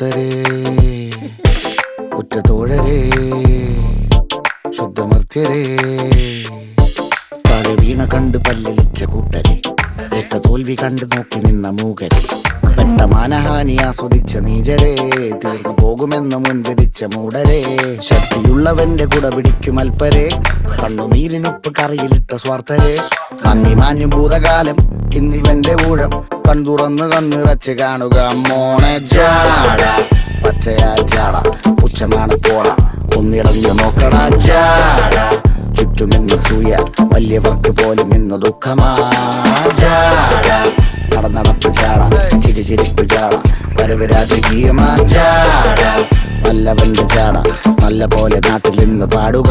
സ്വാർത്ഥരേ ഉറ്റതോഴരേ ശുദ്ധമർത്യരേ താഴെ വീണ കണ്ട് പല്ലിളിച്ച കൂട്ടരെ ഏറ്റ തോൽവി കണ്ട് നോക്കി നിന്ന മൂകരെ പെട്ട മാനഹാനി ആസ്വദിച്ച നീചരെ തീർന്നു പോകുമെന്ന് മുൻവിധിച്ച മൂടരെ ശക്തിയുള്ളവന്റെ കുട പിടിക്കും അൽപ്പരെ കണ്ണുനീരിനൊപ്പ് കറിയിലിട്ട സ്വാർത്ഥരെ നന്ദി മാഞ്ഞു ഭൂതകാലം ഇന്നിവന്റെ ഊഴം കൺതുറന്ന് കണ്ണിറച്ച് കാണുക മോണെ ജാട പച്ചയാ ജാട പുച്ഛമാണ് പോട ഒന്നിടഞ്ഞു നോക്കണ ജാട ചുറ്റുമെന്ന് സൂയ വലിയവർക്ക് പോലും ഇന്ന് ദുഃഖമാ ജാട നടപ്പ് ജാട ചിരിപ്പ് ജാട വരവ് രാജകീയമാ ജാട നല്ലവന്റെ ജാട നല്ല പോലെ നാട്ടിൽ നിന്ന് പാടുക